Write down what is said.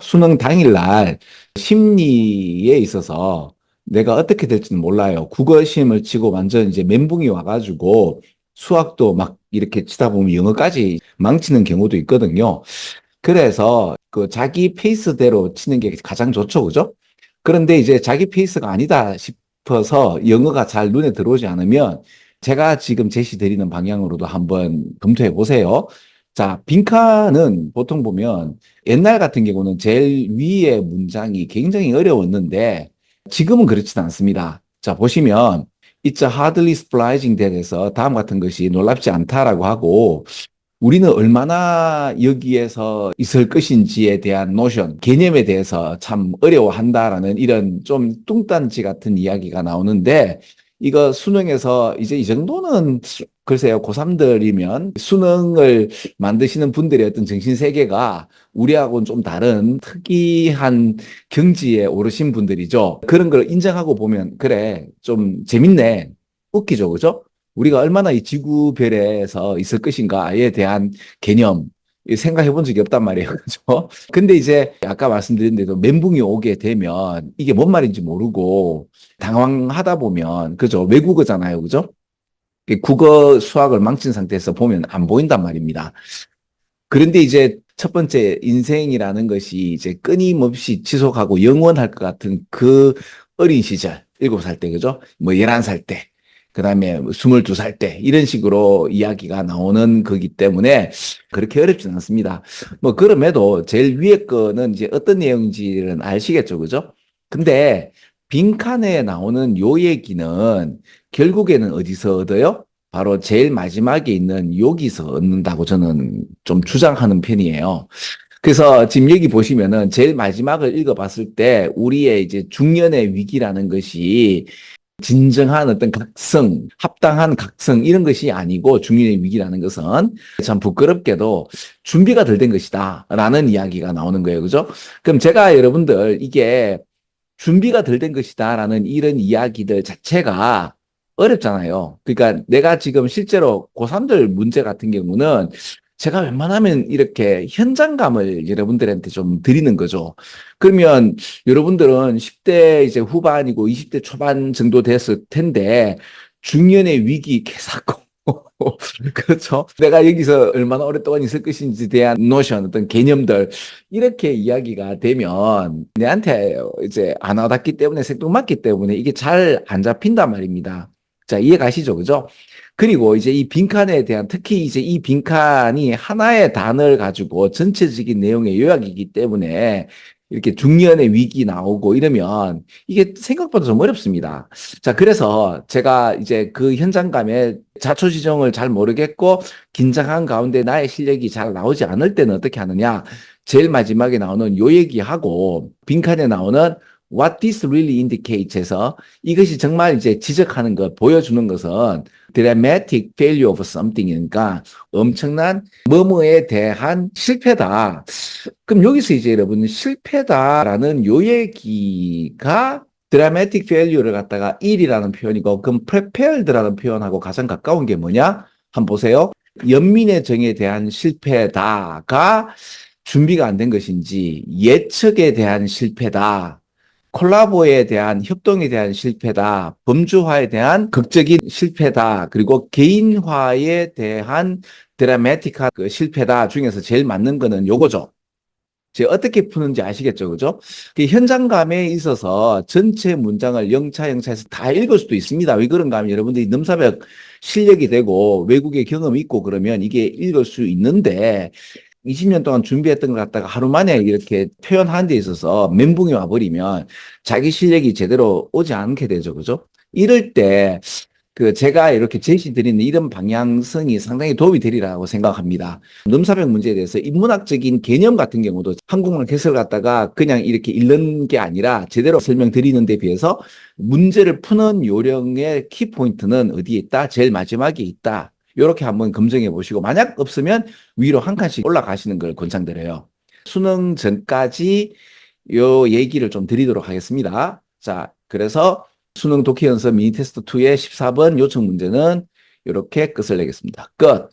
수능 당일날 심리에 있어서 내가 어떻게 될지는 몰라요. 국어 시험을 치고 완전 이제 멘붕이 와가지고 수학도 막 이렇게 치다 보면 영어까지 망치는 경우도 있거든요. 그래서 그 자기 페이스대로 치는 게 가장 좋죠, 그죠? 그런데 이제 자기 페이스가 아니다 싶어서 영어가 잘 눈에 들어오지 않으면 제가 지금 제시드리는 방향으로도 한번 검토해 보세요. 자, 빈칸은 보통 보면 옛날 같은 경우는 제일 위에 문장이 굉장히 어려웠는데 지금은 그렇지는 않습니다. 자, 보시면 It's hardly surprising that에서 다음 같은 것이 놀랍지 않다라고 하고 우리는 얼마나 여기에서 있을 것인지에 대한 노션, 개념에 대해서 참 어려워한다라는 이런 좀 뚱딴지 같은 이야기가 나오는데 이거 수능에서 이제 이 정도는 글쎄요, 고3들이면 수능을 만드시는 분들의 어떤 정신세계가 우리하고는 좀 다른 특이한 경지에 오르신 분들이죠. 그런 걸 인정하고 보면, 그래, 좀 재밌네. 웃기죠, 그죠? 우리가 얼마나 이 지구별에서 있을 것인가에 대한 개념, 생각해 본 적이 없단 말이에요. 그죠? 근데 이제 아까 말씀드린 대로 멘붕이 오게 되면 이게 뭔 말인지 모르고 당황하다 보면, 그죠? 외국어잖아요. 그죠? 국어 수학을 망친 상태에서 보면 안 보인단 말입니다. 그런데 이제 첫 번째 인생이라는 것이 이제 끊임없이 지속하고 영원할 것 같은 그 어린 시절, 7살 때, 그죠? 뭐 11살 때, 그 다음에 22살 때, 이런 식으로 이야기가 나오는 거기 때문에 그렇게 어렵지는 않습니다. 뭐, 그럼에도 제일 위에 거는 이제 어떤 내용인지는 아시겠죠, 그죠? 근데 빈칸에 나오는 요 얘기는 결국에는 어디서 얻어요? 바로 제일 마지막에 있는 여기서 얻는다고 저는 좀 주장하는 편이에요. 그래서 지금 여기 보시면은 제일 마지막을 읽어봤을 때 우리의 이제 중년의 위기라는 것이 진정한 어떤 각성, 합당한 각성 이런 것이 아니고 중년의 위기라는 것은 참 부끄럽게도 준비가 덜 된 것이다 라는 이야기가 나오는 거예요. 그죠? 그럼 제가 여러분들 이게 준비가 덜 된 것이다라는 이런 이야기들 자체가 어렵잖아요. 그러니까 내가 지금 실제로 고3들 문제 같은 경우는 제가 웬만하면 이렇게 현장감을 여러분들한테 좀 드리는 거죠. 그러면 여러분들은 10대 이제 후반이고 20대 초반 정도 됐을 텐데 중년의 위기 개사건 그렇죠. 내가 여기서 얼마나 오랫동안 있을 것인지에 대한 노션, 어떤 개념들, 이렇게 이야기가 되면 내한테 이제 안 와닿기 때문에 생뚱맞기 때문에 이게 잘 안 잡힌단 말입니다. 자, 이해 가시죠? 그죠? 그리고 이제 이 빈칸에 대한 특히 이제 이 빈칸이 하나의 단어를 가지고 전체적인 내용의 요약이기 때문에 이렇게 중년의 위기 나오고 이러면 이게 생각보다 좀 어렵습니다. 자, 그래서 제가 이제 그 현장감에 자초지종을 잘 모르겠고 긴장한 가운데 나의 실력이 잘 나오지 않을 때는 어떻게 하느냐? 제일 마지막에 나오는 요 얘기하고 빈칸에 나오는 What this really indicates에서 이것이 정말 이제 지적하는 것, 보여주는 것은 dramatic failure of something이니까 엄청난 뭐뭐에 대한 실패다. 그럼 여기서 이제 여러분 실패다라는 요 얘기가 드라마틱 페일리어를 갖다가 일이라는 표현이고 그럼 prepared라는 표현하고 가장 가까운 게 뭐냐? 한번 보세요. 연민의 정에 대한 실패다가 준비가 안 된 것인지 예측에 대한 실패다. 콜라보에 대한 협동에 대한 실패다. 범주화에 대한 극적인 실패다. 그리고 개인화에 대한 드라마틱한 그 실패다 중에서 제일 맞는 거는 요거죠. 제가 어떻게 푸는지 아시겠죠, 그죠? 그 현장감에 있어서 전체 문장을 영차영차해서 다 읽을 수도 있습니다. 왜 그런가 하면 여러분들이 넘사벽 실력이 되고 외국의 경험이 있고 그러면 이게 읽을 수 있는데 20년 동안 준비했던 걸 갖다가 하루 만에 이렇게 표현하는 데 있어서 멘붕이 와버리면 자기 실력이 제대로 오지 않게 되죠, 그죠? 이럴 때 그 제가 이렇게 제시드리는 이런 방향성이 상당히 도움이 되리라고 생각합니다. 넘사벽 문제에 대해서 인문학적인 개념 같은 경우도 한국말 해설 갖다가 그냥 이렇게 읽는 게 아니라 제대로 설명드리는 데 비해서 문제를 푸는 요령의 키포인트는 어디에 있다? 제일 마지막에 있다. 이렇게 한번 검증해 보시고 만약 없으면 위로 한 칸씩 올라가시는 걸 권장드려요. 수능 전까지 요 얘기를 좀 드리도록 하겠습니다. 자, 그래서 수능 독해 연습 미니 테스트 2의 14번 요청 문제는 이렇게 끝을 내겠습니다. 끝.